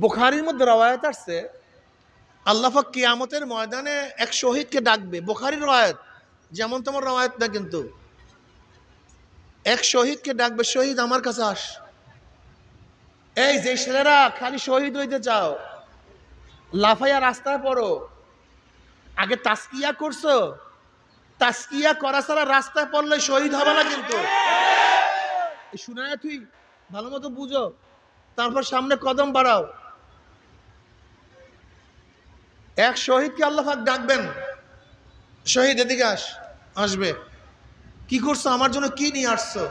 বুখারীর মধ্যে রওয়ায়াত আছে, আল্লাহ পাক কিয়ামতের ময়দানে এক শহীদকে ডাকবে। বুখারীর রওয়ায়াত, যেমন তোমার রওয়ায়াত না, কিন্তু এক শহীদকে ডাকবে, শহীদ আমার কাছে আস। এই যে ছেলেরা খালি শহীদ হইতে চাও, লাফাইয়া রাস্তায় পড়ো, আগে তাসকিয়া করছো? তাসকিয়া করা ছাড়া রাস্তায় পড়লে শহীদ হবে না কিন্তু। শুনায় তুই ভালো মতো বুঝো, তারপর সামনে কদম বাড়াও। এক শহীদকে আল্লাহ পাক ডাকবেন, শহীদ এদিকে আস। আসবে, কি করছো, আমার জন্য কি নিয়ে আসছো?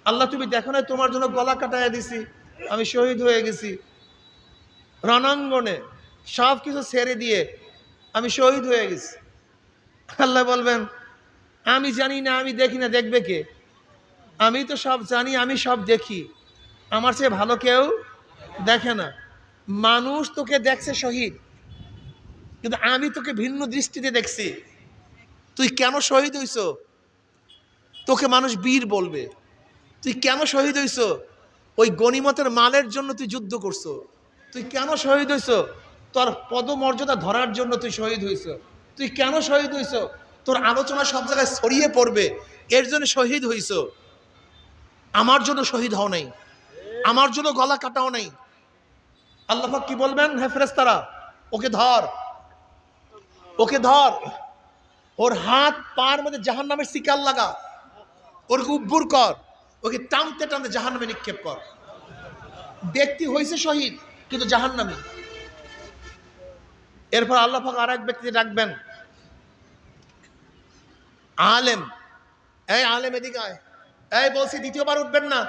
আল্লাহ তুমি দেখো না তোমার জন্য গলা কাটাইয়া দিছি, আমি শহীদ হয়ে গেছি রণাঙ্গনে, সব কিছু ছেড়ে দিয়ে আমি শহীদ হয়ে গেছি। আল্লাহ বলবেন আমি জানি না, আমি দেখি না, দেখবে কে? আমি তো সব জানি, আমি সব দেখি, আমার চেয়ে ভালো কেউ দেখে না। মানুষ তোকে দেখছে শহীদ, কিন্তু আমি তোকে ভিন্ন দৃষ্টিতে দেখছি। তুই কেন শহীদ হইছ? তোকে মানুষ বীর বলবে। তুই কেন শহীদ হইছ? ওই গনিমতের মালের জন্য তুই যুদ্ধ করছো। তুই কেন শহীদ হইছ? তোর পদমর্যাদা ধরার জন্য তুই শহীদ হইছ। তুই কেন শহীদ হইছ? তোর আলোচনা সব জায়গায় ছড়িয়ে পড়বে, এর জন্য শহীদ হইছ। আমার জন্য শহীদ হও নাই, আমার জন্য গলা কাটাও নাই। আল্লাহ পাক কি বলবেন? হে ফেরেশতারা, ওকে ধর, ওকে ধর, ওর হাত পার মধ্যে জাহান্নামের শিকার লাগা, ওর উব্বুর কর, ওকে টানতে টানতে জাহান্নামে নিক্ষেপ কর। ব্যক্তি হয়েছে শহীদ কিন্তু জাহান্নামী। এরপর আল্লাহ পাক আর এক ব্যক্তি ডাকবেন, আলেম। এই আলেম এদিকে আয়। এই বলছি দ্বিতীয়বার উঠবেন না।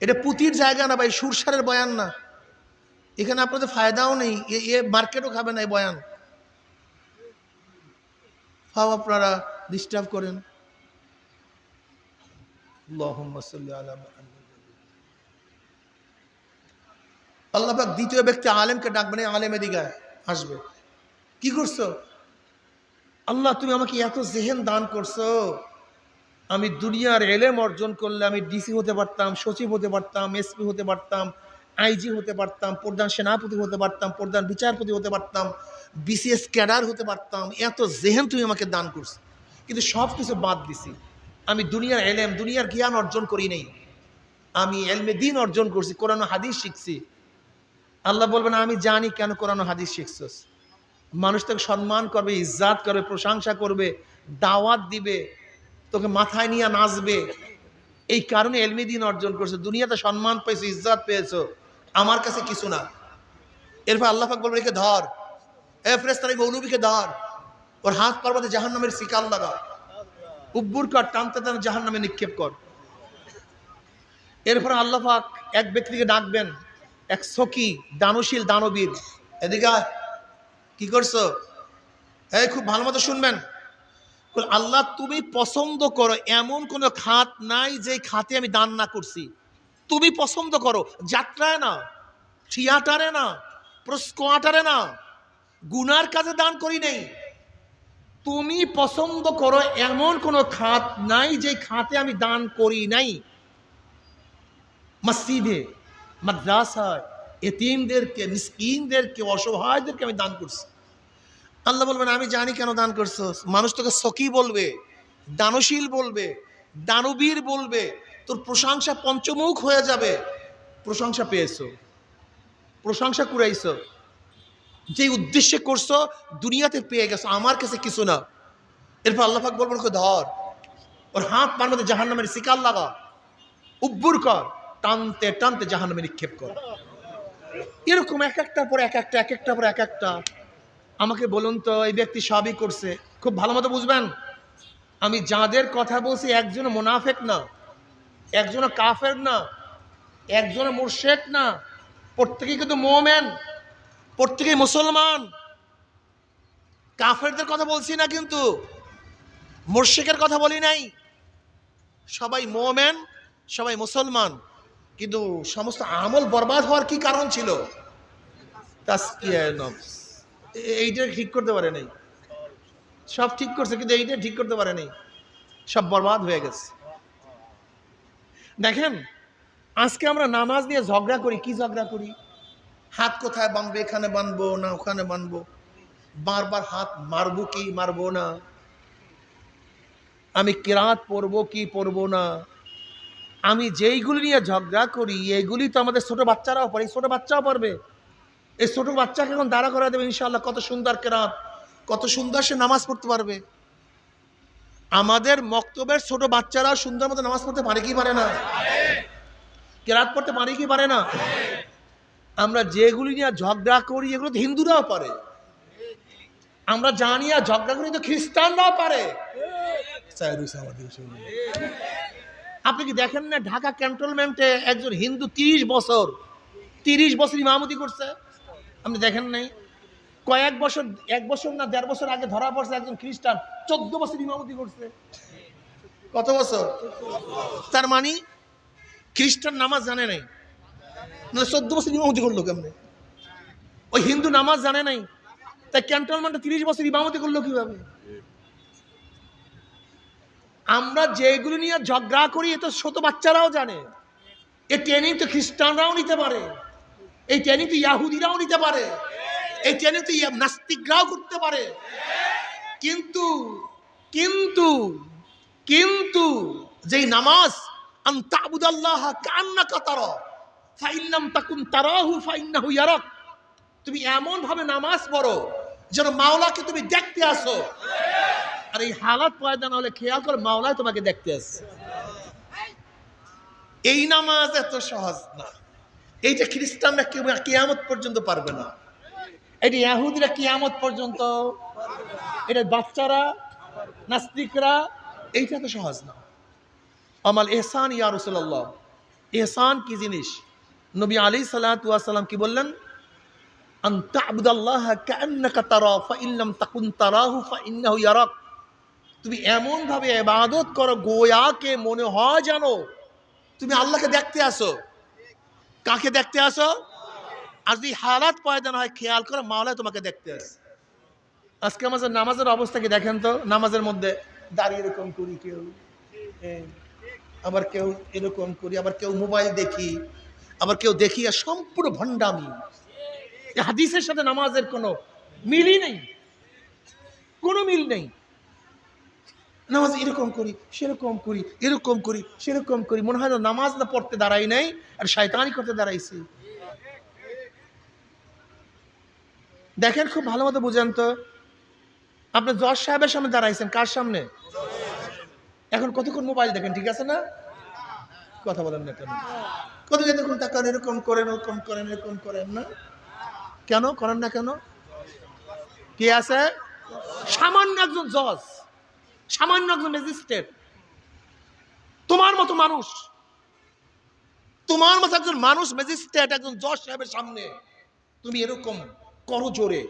এটা পুতির জায়গা না ভাই, সুরসারের বয়ান না। এখানে আপনাদের ফায়দাও নেই, এ মার্কেটও খাবে না এই বয়ান। হাও আপনারা ডিস্টার্ব করেন। আল্লাহুম্মা সাল্লি আলা মুহাম্মাদ। আল্লাহ পাক দ্বিতীয় ব্যক্তি আলেমকে ডাকবেন, আলেম এদিকে আসবে। কি করছো? আল্লাহ তুমি আমাকে এত জেহেন দান করছো, আমি দুনিয়ার এলেম অর্জন করলে আমি ডিসি হতে পারতাম, সচিব হতে পারতাম, এসপি হতে পারতাম, আইজি হতে পারতাম, প্রধান সেনাপতি হতে পারতাম, প্রধান বিচারপতি হতে পারতাম, বিসিএস ক্যাডার হতে পারতাম। এত জেহেন তুমি আমাকে দান করছো, কিন্তু সব কিছু বাদ দিছি। আমি দুনিয়ার এলেম, দুনিয়ার জ্ঞান অর্জন করি নাই, আমি এলমে দিন অর্জন করছি, কোরআন হাদিস শিখছি। আল্লাহ বলবেন আমি জানি কেন কোরআন হাদিস শিখছস। মানুষ তোকে সম্মান করবে, ইজ্জাত করবে, প্রশংসা করবে, দাওয়াত দিবে, তোকে মাথায় নিয়ে নাচবে। এই কারণে এলমি দিন অর্জন করছো, দুনিয়াতে সম্মান পেয়েছো, ইজ্জত পেয়েছো, আমার কাছে কিছু না। এরপর আল্লাহ পাক বলবে একে ধর, এ ফেরেশতারা মৌলবীকে ধর, ওর হাত পার্বতে জাহান্নামের শিকার লাগা, উব্বুর কর, টানতে টানতে জাহান্নামে নিক্ষেপ কর। এরপর আল্লাহ পাক এক ব্যক্তিকে ডাকবেন, এক সখী দানশীল দানবীর, এদিকে আয়। কি করছো? এই খুব ভালো মতো শুনবেন। আল্লাহ তুমি পছন্দ করো এমন কোন খাত নাই যে খাতে আমি দান না করছি। তুমি পছন্দ করো, যাত্রায় না, থিয়েটারে না, স্কোয়াটারে না, গুনার কাজে দান করি নেই। তুমি পছন্দ করো এমন কোন খাত নাই যে খাতে আমি দান করি নাই। মসজিদে, মাদ্রাসায় এতিমদেরকে, মিসকিনদেরকে, অসহায়দেরকে আমি দান করছি। আল্লাহ বলবেন আমি জানি কেন দান করছো। মানুষ তোকে সখী বলবে, দানশীল বলবে, দানবীর বলবে, তোর প্রশংসা পঞ্চমুখ হয়ে যাবে। প্রশংসা পেয়েছো, প্রশংসা কুড়াইছো, যে উদ্দেশ্যে করছো দুনিয়াতে পেয়ে গেছো, আমার কাছে কিছু না। এরপর আল্লাহ পাক বলবেন ওকে ধর, ওর হাত পার মধ্যে জাহান্নামের শিকার লাগা, উব্বুর কর, টানতে টানতে জাহান্নামে নিক্ষেপ কর। এরকম এক একটার পর এক একটা, এক একটার পর এক একটা। আমাকে বলুন তো এই ব্যক্তি সবই করছে, খুব ভালো মতো বুঝবেন। আমি যাদের কথা বলছি একজন মুনাফেক না, একজন কাফের না, একজন মুরশেক না, প্রত্যেকেই কিন্তু মুমিন, প্রত্যেকেই মুসলমান। কাফেরদের কথা বলছি না, কিন্তু মুরশেকের কথা বলি নাই। সবাই মুমিন, সবাই মুসলমান, কিন্তু সমস্ত আমল বরবাদ হওয়ার কি কারণ ছিল? তাসকিয়ায়ে নফস। এইটা ঠিক করতে পারে নাই। সব ঠিক করছে কিন্তু এইটা ঠিক করতে পারে নাই, সব বরবাদ হয়ে গেছে। দেখেন আজকে আমরা নামাজ নিয়ে ঝগড়া করি। কি ঝগড়া করি? হাত কোথায় বাঁধবে, এখানে বাঁধবো না ওখানে বাঁধবো, বারবার হাত মারবো কি মারবো না, আমি কিরাত পড়বো কি পড়বো না। আমি যেইগুলি নিয়ে ঝগড়া করি এইগুলি তো আমাদের ছোট বাচ্চারাও পারে, ছোট বাচ্চাও পারবে। এই ছোট বাচ্চাকে এখন দাঁড়া করা দেবে ইনশাআল্লাহ, কত সুন্দর কেরাত, কত সুন্দর সে নামাজ পড়তে পারবে। আমাদের মক্তবের ছোট বাচ্চারাও সুন্দর মতো নামাজ পড়তে পারে কি পারে না? কেরাত পড়তে পারে কি পারে না? আমরা যেগুলি নিয়ে ঝগড়া করি এগুলো তো হিন্দুরাও পারে। আমরা জানি আর ঝগড়া করি তো খ্রিস্টানরাও পারে। আপনি কি দেখেন না ঢাকা ক্যান্টনমেন্টে একজন হিন্দু 30 বছর ইমামতি করছে? আপনি দেখেন নাই? কয়েক বছর, 1 বছর না 1.5 বছর আগে ধরা পড়ছে একজন খ্রিস্টান 14 বছর ইমামতি করছে। কত বছর? তার মানে খ্রিস্টান নামাজ জানে নাই, 14 বছর ইমামতি করলো কেমনে? ওই হিন্দু নামাজ জানে নাই, তাই ক্যান্টনমেন্টে 30 বছর ইমামতি করলো কিভাবে? আমরা যেগুলো নিয়ে ঝগড়া করি এ তো ছোট বাচ্চারাও জানে। এই ট্রেনিং তো খ্রিস্টানরাও নিতে পারে, এই ট্রেনিং তো ইয়াহুদিরাও নিতে পারে, এই ট্রেনিং তো নাস্তিকরাও করতে পারে। কিন্তু কিন্তু কিন্তু যেই নামাজ আন তা'বুদাল্লাহ কান্নাকা তারা ফাইন লাম তাকুন তারাহু ফাইন্নাহু ইয়ারাক, তুমি এমন ভাবে নামাজ পড়ো যেন মাওলাকে তুমি দেখতে আসো। আর এই হালাত পয়দা না হলে খেয়াল করে মাওলাই তোমাকে দেখতে আসছে। এই নামাজ এত সহজ না। এইটা খ্রিস্টানরা কিয়ামত পর্যন্ত পারবে না, এটা ইহুদিরা কিয়ামত পর্যন্ত, এটা বাচ্চারা নাস্তিকরা, এইটা তো সহজ না। আমাল ইহসান ইয়া রাসূলুল্লাহ, ইহসান কি জিনিস? নবী আলাইহিস সালাতু ওয়াস সালাম কি বললেন? আন তা'বুদাল্লাহ কান্নাকা তারা ফাইন লাম তাকুন তারাহু ফাইন্নাহু ইয়ারাক, তুমি এমন ভাবে ইবাদত করো গোয়াকে মনে হয় জানো তুমি আল্লাহকে দেখতে আসো। কাকে দেখতে আসো? আর যদি হালাত পয়দা না হয় খেয়াল করো মাওলা তোমাকে দেখতে আসে। আজকে আমাদের নামাজের অবস্থা কি দেখেন তো? নামাজের মধ্যে দাঁড়িয়ে এরকম করি, কেউ আবার কেউ এরকম করি, আবার কেউ মোবাইল দেখি, আবার কেউ দেখি, আর সম্পূর্ণ ভণ্ডামি। হাদিসের সাথে নামাজের কোনো মিলই নেই, কোনো মিল নেই। নামাজ এরকম করি, সেরকম করি, এরকম করি, সেরকম করি, মনে হয় না নামাজ না পড়তে দাঁড়াই নাই আর শয়তানি করতে দাঁড়াইছি। দেখেন খুব ভালো মতো বুঝেন তো, আপনি জজ সাহেবের সামনে দাঁড়াইছেন, কার সামনে? এখন কতক্ষণ মোবাইল দেখেন, ঠিক আছে না? কথা বলেন না কেন? কত দেখুন তাকান, এরকম করেন, ওরকম করেন, এরকম করেন না কেন? করেন না কেন? কে আছে? সামান্য একজন জজ, সামান্য একজন ম্যাজিস্ট্রেট, তোমার মতো মানুষ, তোমার মতো একজন মানুষ ম্যাজিস্ট্রেট, একজন জজ সাহেবের সামনে তুমি এরকম করো জোরে,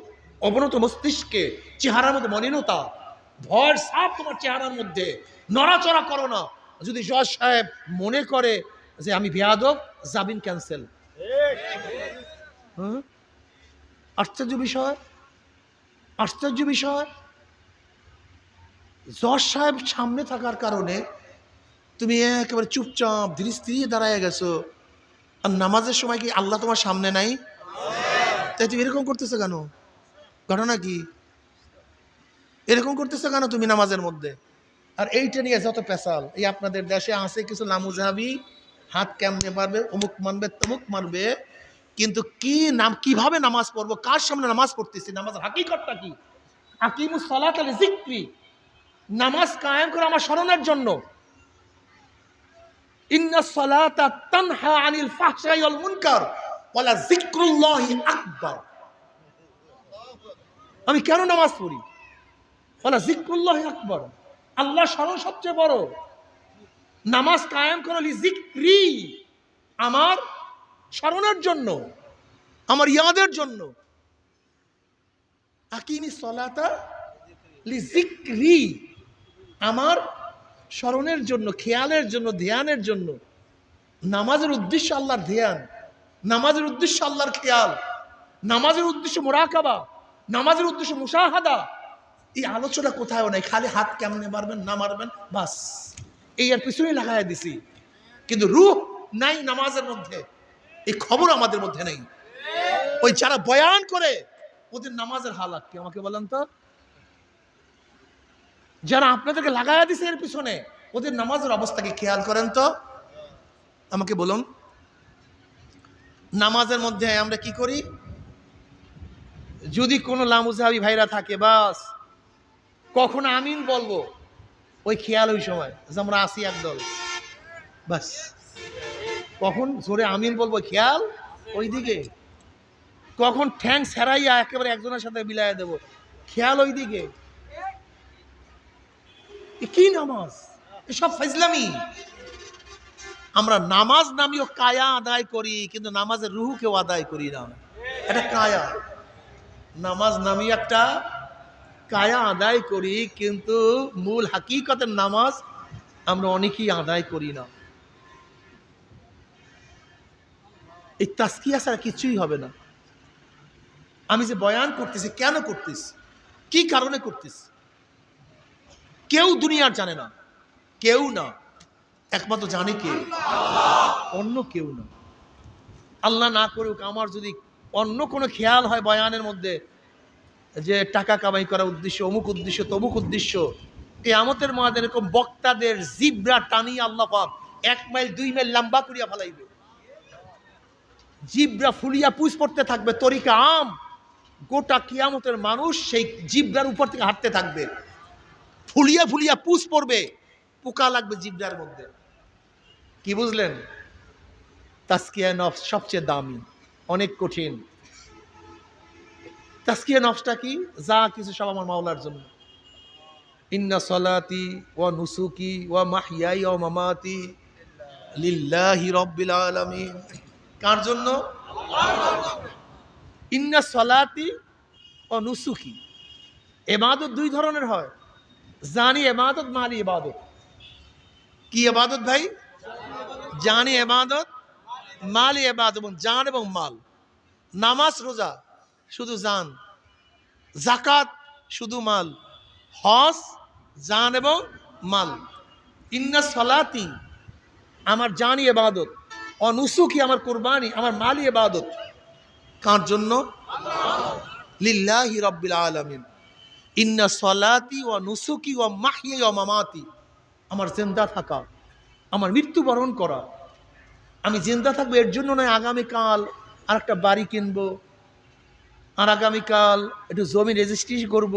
অবনত মস্তিষ্কে, চেহারার মধ্যে মলিনতা, ভয়ের সাপ তোমার চেহারার মধ্যে, নড়াচড়া করো না। যদি জজ সাহেব মনে করে যে আমি বেয়াদব, জামিন ক্যান্সেল। আশ্চর্য বিষয়, আশ্চর্য বিষয়। জজ সাহেব সামনে থাকার কারণে তুমি একেবারে চুপচাপ ধীরে স্থির দাঁড়ায় গেছো। আর নামাজের সময় কি আল্লাহ তোমার সামনে নাই? তাই তুমি এরকম করতেছো কেন? ঘটনা কি? এরকম করতেছো কেন তুমি নামাজের মধ্যে? আর এইটা নিয়ে যত পেশাল, এই আপনাদের দেশে আছে কিছু লামুজাহাবি, হাত কেমনে মারবে, অমুক মানবে, তমুক মারবে, কিন্তু কি নাম, কিভাবে নামাজ পড়বো, কার সামনে নামাজ পড়তেছি, নামাজের হাকিকতটা কি? আকিমুস সালাতা লিযিকরি, নামাজ কায়েম করে আমার স্মরণের জন্য। ইন্নাস সালাতা তানহা আনিল ফাহশাই ওয়াল মুনকার ওয়ালা যিকরুল্লাহি আকবার। আমি কেন নামাজ পড়ি? ওয়ালা যিকরুল্লাহি আকবার, আল্লাহ স্মরণ সবচেয়ে বড়। নামাজ কায়েম করো লিযিকরি, আমার স্মরণের জন্য, আমার ইয়াদের জন্য। আকিমিস সালাতা লিযিকরি, আমার স্মরণের জন্য, খেয়ালের জন্য, ধ্যানের জন্য। নামাজের উদ্দেশ্য আল্লাহর ধ্যান, নামাজের উদ্দেশ্য আল্লাহর খেয়াল, নামাজের উদ্দেশ্য মুরাকাবা, নামাজের উদ্দেশ্য মুশাহাদা। এই আলোচনা কোথাও নাই, খালি হাত কেমনে মারবেন না মারবেন বাস, এই আর পিছনেই লাগাই দিছি। কিন্তু রূহ নাই নামাজের মধ্যে, এই খবর আমাদের মধ্যে নেই। ওই যারা বয়ান করে ওদের নামাজের হালাত কি আমাকে বলেন তো? যারা আপনাদেরকে লাগাইয়া দিছে এর পিছনে, ওদের নামাজের অবস্থাকে খেয়াল করেন তো, আমাকে বলুন। নামাজের মধ্যে আমরা কি করি? যদি কোনো লামুজাহাবি ভাইরা থাকে, বাস কখন আমিন বলবো ওই খেয়াল, ওই সময় যে আমরা আসি একদল, বাস কখন জোরে আমিন বলবো খেয়াল ওই দিকে, কখন ঠ্যাং সেরাইয়া একেবারে একজনের সাথে মিলাইয়া দেবো খেয়াল ওই দিকে। কি নামাজ? এসব ফাইজলামি। আমরা নামাজ নামীয় কায়া আদায় করি, কিন্তু নামাজের রুহুকেও আদায় করি না। এটা কায়া, নামাজ নামী একটা কায়া আদায় করি, কিন্তু মূল হাকিকতের নামাজ আমরা অনেকেই আদায় করি না। এই তাসকিয়া ছাড়া কিছুই হবে না। আমি যে বয়ান করতেছি, কেন করতেছি, কি কারণে করতেছি, কেউ দুনিয়ার জানে না, কেউ না, একমাত্র জানে কে? অন্য কেউ না। আল্লাহ না করুক আমার যদি অন্য কোনো খেয়াল হয় বয়ানের মধ্যে, যে টাকা কামাই করার উদ্দেশ্য, অমুক উদ্দেশ্য, তমুক উদ্দেশ্য, কিয়ামতের মাঝে এরকম বক্তাদের জিব্রা টানিয়ে আল্লাহ পাক 1 মাইল 2 মাইল লম্বা করিয়া ফেলাইবে। জিব্রা ফুলিয়া পুষ পড়তে থাকবে তরিকা আম, গোটা কিয়ামতের মানুষ সেই জিব্রার উপর থেকে হাঁটতে থাকবে, ফুলিয়া ফুলিয়া পুষ পড়বে, পোকা লাগবে জিব্রার মধ্যে। কি বুঝলেন? তাসকিয়া নফস সবচেয়ে দামি, অনেক কঠিন। তাসকিয়া নফসটা কি? যা কিছু সব আমার মাওলার জন্য। ইন্না সলাতি ওয়া নুসুকি ওয়া মাহইয়াই ওয়া মামাতি লিল্লাহি রাব্বিল আলামিন। কার জন্য? ইন্না সলাতি ও নুসুকি। ইবাদত দুই ধরনের হয়, জানি ইবাদত, মালি ইবাদত। কি ইবাদত ভাই? জানি ইবাদত, মালি ইবাদত, জান এবং মাল। নামাজ রোজা শুধু জান, যাকাত শুধু মাল, হজ জান এবং মাল। ইন্না সলাতি আমার জানি ইবাদত, ও নুসুকি আমার কুরবানি, আমার মালি ইবাদত। কার জন্য? লিল্লাহি রাব্বিল আলামিন। ইন্না সলাতি ওয়া নুসুকি ওয়া মাহইয়াই ওয়া মামাতি। আমার জিন্দা থাকা, আমার মৃত্যুবরণ করা, আমি জিন্দা থাকবো এর জন্য নয় আগামীকাল আর একটা বাড়ি কিনবো, আর আগামীকাল একটু জমি রেজিস্ট্রি করব,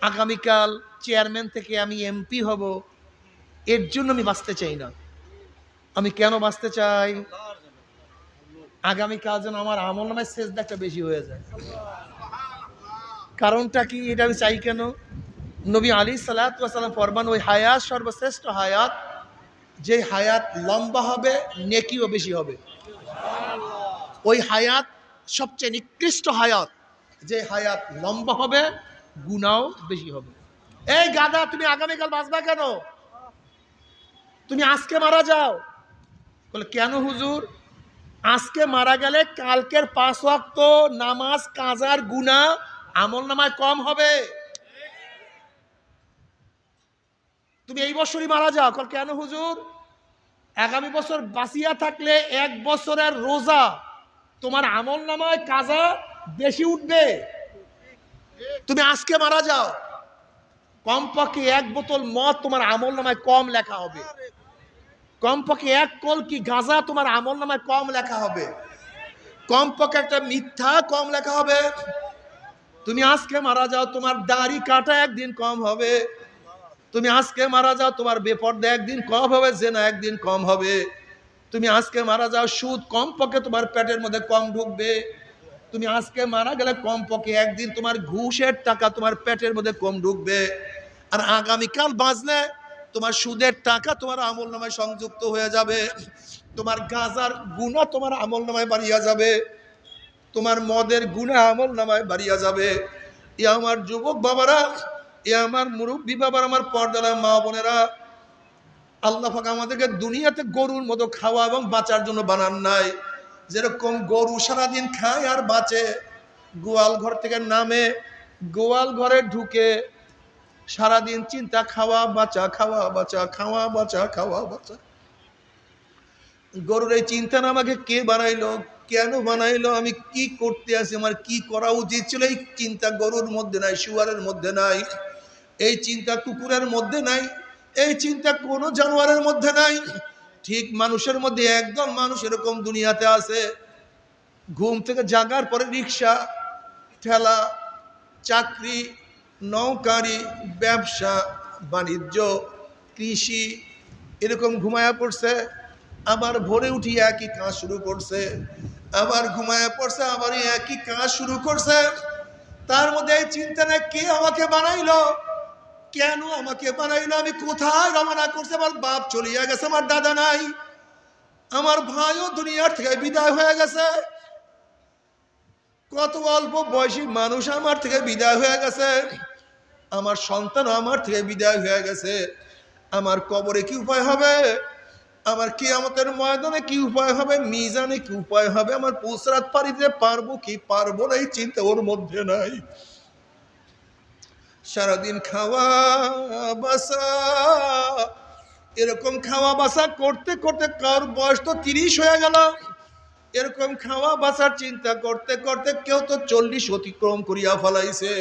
আগামীকাল চেয়ারম্যান থেকে আমি এমপি হব, এর জন্য আমি বাঁচতে চাই না। আমি কেন বাঁচতে চাই? আগামীকাল যেন আমার আমল নামায় সেজদাটা বেশি হয়ে যায়। কারণটা কি? এটা আমি চাই কেন? নবী আলাইহিস সালাম ফরমান, ওই হায়াত সর্বশ্রেষ্ঠ হায়াত, যে হায়াত লম্বা হবে নেকিও বেশি হবে। ওই হায়াত সবচেয়ে নিকৃষ্ট হায়াত, যে হায়াত লম্বা হবে গুনাহও বেশি হবে। এই গাধা, তুমি আগামীকাল বাঁচবা কেন? তুমি আজকে মারা যাও। বলে কেন হুজুর? আজকে মারা গেলে কালকের 5 ওয়াক্ত নামাজ কাজার গুনাহ আমল নামায় কম হবে। তুমি এই বছরই মারা যাও। কেন হুজুর? আগামী বছর বাঁচিয়া থাকলে 1 বছরের রোজা তোমার আমল নামায় কাজা বেশি উঠবে। তুমি আজকে মারা যাও, কমপক্ষে 1 বোতল মদ তোমার আমল নামায় কম লেখা হবে, কমপক্ষে 1 কলকি গাঁজা তোমার আমল নামায় কম লেখা হবে, কমপক্ষে একটা মিথ্যা কম লেখা হবে। তুমি আজকে মারা যাও, তোমার দাড়ি কাটা একদিন কম হবে। তুমি আজকে মারা যাও, তোমার বেপরদা একদিন কম হবে, জেনা একদিন কম হবে। তুমি আজকে মারা যাও, সুদ কমপক্ষে তোমার পেটের মধ্যে কম ঢুকবে। তুমি আজকে মারা গেলে কমপক্ষে একদিন তোমার ঘুষের টাকা তোমার পেটের মধ্যে কম ঢুকবে। আর আগামীকাল বাঁচলে তোমার সুদের টাকা তোমার আমল নামায় সংযুক্ত হয়ে যাবে, তোমার গাঁজার গুনাহ তোমার আমল নামায় বাড়িয়া যাবে, তোমার মদের গুনাহ আমল নামায় বাড়িয়া যাবে। এ আমার যুবক বাবারা, এ আমার মুরব্বী বাবার, আমার পর্দার মা বোনেরা, আল্লাহ পাক আমাদেরকে দুনিয়াতে গরুর মতো খাওয়া এবং বাঁচার জন্য বানান নাই। যেরকম গরু সারাদিন খায় আর বাঁচে, গোয়াল ঘর থেকে নামে, গোয়াল ঘরে ঢুকে সারাদিন চিন্তা, খাওয়া বাঁচা, খাওয়া বাঁচা, খাওয়া বাঁচা, খাওয়া বাঁচা। গরুর এই চিন্তা না আমাকে কে বানাইলো, কেন বানাইলো, আমি কি করতে আছি, আমার কি করা উচিত ছিল, এই চিন্তা গরুর মধ্যে নাই, শুয়ারের মধ্যে নাই, এই চিন্তা কুকুরের মধ্যে নাই, এই চিন্তা কোনো জানোয়ারের মধ্যে নাই। ঠিক মানুষের মধ্যে একদম মানুষ এরকম দুনিয়াতে আছে, ঘুম থেকে জাগার পরে রিক্সা, ঠেলা, চাকরি, নৌকারি, ব্যবসা বাণিজ্য, কৃষি, এরকম ঘুমায়া পড়ছে, আবার ভোরে উঠি একই কাজ শুরু করছে, আবার ঘুমায়া পড়ছে, আবার একই কাজ শুরু করছে। তার মধ্যে এই চিন্তা না কে আমাকে বানাইলো, কেন আমাকে বানাইলো, আমি কোথায় রওনা করছে, আমার বাপ চলিয়া গেছে, আমার দাদা নাই, আমার ভাইও দুনিয়ার থেকে বিদায় হয়ে গেছে, কত অল্প বয়সী মানুষ আমার থেকে বিদায় হয়ে গেছে, আমার সন্তান আমার থেকে বিদায় হয়ে গেছে, আমার কবরে কি উপায় হবে, আমার কিয়ামতের ময়দানে কি উপায় হবে, মিজানে কি উপায় হবে, আমার পুসরাত পারি দিতে পারবো কি পারবো না, এই চিন্তা ওর মধ্যে নাই। সারাদিন খাওয়া বাসা, এরকম খাওয়া বাসা করতে করতে কার বয়স তো 30 হয়ে গেল, এরকম খাওয়া বাসার চিন্তা করতে করতে কেউ তো 40 অতিক্রম করিয়া ফেলাইছে,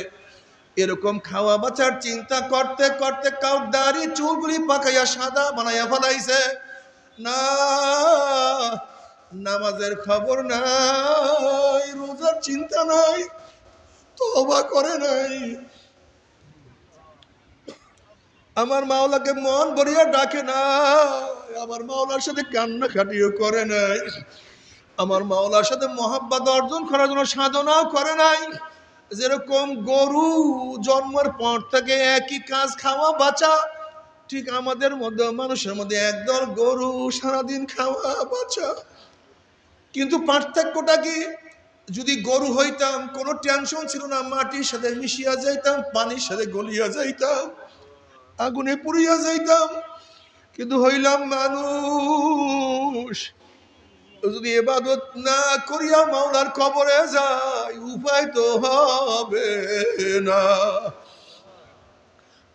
এরকম খাওয়া বাঁচার চিন্তা করতে করতে কাউ দাড়ি চুলগুলি পাকাইয়া সাদা বানাইয়া ফেলাইছে। না, নামাজের খবর নাই, রোজার চিন্তা নাই, তওবা করে নাই, আমার মাওলাকে মন ভরিয়া ডাকে না, আমার মাওলার সাথে কান্নাকাটিও করে নাই, আমার মাওলার সাথে মহাব্বত অর্জন করার জন্য সাধনাও করে নাই। যেরকম গরু জন্মের পর থেকে একই কাজ, খাওয়া বাঁচা, ঠিক আমাদের মধ্যে মানুষের মধ্যে একদল গরু সারাদিন খাওয়া বাঁচা। কিন্তু পার্থক্যটা কি, যদি গরু হইতাম কোনো টেনশন ছিল না, মাটির সাথে মিশিয়া যাইতাম, পানির সাথে গলিয়া যাইতাম, আগুনে পুড়িয়া যাইতাম। কিন্তু হইলাম মানুষ, যদি ইবাদত না করিয়া মাওলার কবরে যাই, উপায় তো হবে না।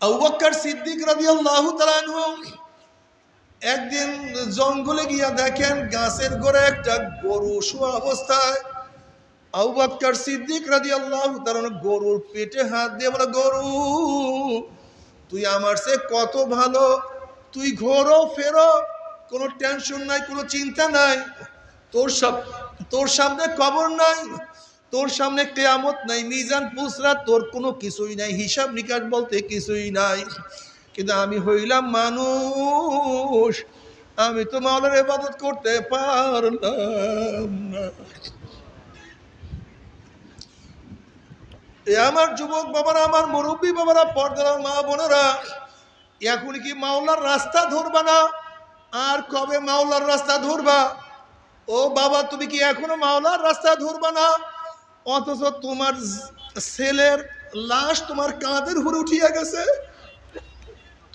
আবু বকর সিদ্দিক রাদিয়াল্লাহু তাআলা আনহু একদিন জঙ্গলে গিয়া দেখেন গাছের গোড়ায় একটা গরু শোয়া অবস্থায়। আবু বকর সিদ্দিক রাদিয়াল্লাহু তাআলা গরুর পেটে হাত দিয়ে বলে, গরু তুই আমার চেয়ে কত ভালো, তুই ঘোরো ফেরো, কোনো টেনশন নাই, কোনো চিন্তা নাই, তোর সামনে কবর নাই, তোর সামনে কিয়ামত নাই, মিজান পুসরাত, তোর কোনো কিছুই নাই, হিসাব নিকাশ বলতে কিছুই নাই। কিন্তু আমি হইলাম মানুষ, আমি তো মাওলার ইবাদত করতে পারলাম না। আমার যুবক বাবারা, আমার মুরব্বী বাবারা, পর্দার মা বোনেরা, এখন কি মাওলার রাস্তা ধরবা না? আর কবে মাওলার রাস্তা ধরবা? ও বাবা, তুমি কি এখনো মাওলার রাস্তা ধরবা না? অথচ তোমার ছেলের লাশ তোমার কাঁধের উপরে উঠিয়া গেছে,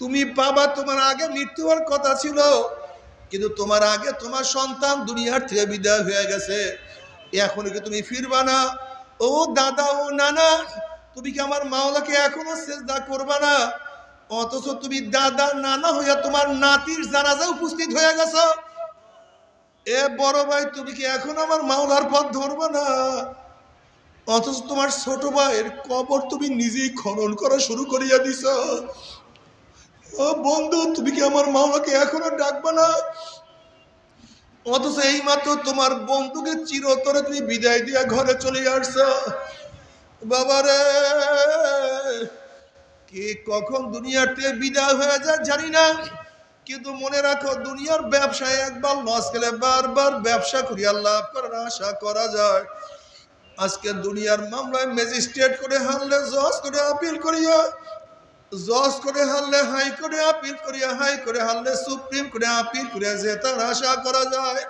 তুমি বাবা, তোমার আগে মৃত্যু হওয়ার কথা ছিল, কিন্তু তোমার আগে তোমার সন্তান দুনিয়ার থেকে বিদায় হয়ে গেছে, এখন কি তুমি ফিরবা না? ও দাদা, ও নানা, তুমি কি আমার মাওলাকে এখনো সিজদা করবা না? অথচ তুমি দাদা নানা হইয়া তোমার নাতির জানাজায় উপস্থিত হয়ে গেছো। এ বড় ভাই, তুমি কি এখন আমার মাওলার পথ ধরবা না? অথচ তোমার ছোট ভাইয়ের কবর তুমি নিজেই খনন করা শুরু করিয়া দিছ। ও বন্ধু, তুমি কি আমার মাওলাকে এখনো ডাকবা না? অথচ এই মাত্র তোমার বন্ধুকে চিরতরে তুমি বিদায় দিয়া ঘরে চলে আসছ। বাবারে, কে কখন দুনিয়ার থেকে বিদায় হয়ে যায় জানি না, কিন্তু মনে রাখো, দুনিয়ার ব্যবসায় একবার লস গেলে বারবার ব্যবসা করিয়া লাভ করার আশা করা যায়। আজকে দুনিয়ার মামলায় ম্যাজিস্ট্রেট করে হারলে জজ করে আপিল করিয়া, জজ করে হারলে হাইকোর্টে আপিল করিয়া, হাইকোর্টে হারলে সুপ্রিম কোর্টে আপিল করিয়া জেতার আশা করা যায়।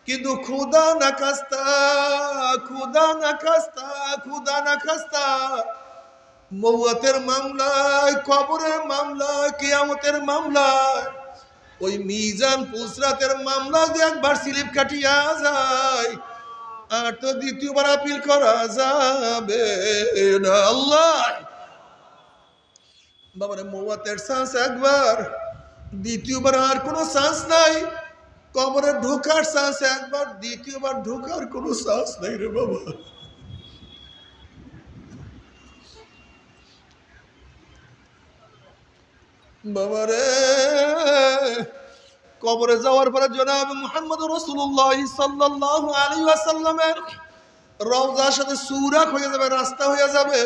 কিন্তু খুদা না খাস্তা, খুদা না খাস্তা, খুদা না খাস্তা, মৌয়াতের মামলায়, কবরের মামলায়, কিয়ামতের মামলায়, ওই মিজান পুসরাতের মামলা যে একবার স্লিপ কাটিয়া যায়, আর তো দ্বিতীয়বার আপিল করা যাবে না। আল্লাহ বাবারে, মৌয়াতের চান্স একবার, দ্বিতীয়বার আর কোনো চান্স নাই। কবরে ঢোকার চান্স একবার, দ্বিতীয়বার ঢোকার কোনো চান্স নাই রে বাবা। বাবারে কবরে যাওয়ার পরে জনাব মুহাম্মদ রাসূলুল্লাহ সাল্লাল্লাহু আলাইহি ওয়াসাল্লামের রওজার সাথে সুরাক হয়ে যাবে, রাস্তা হয়ে যাবে।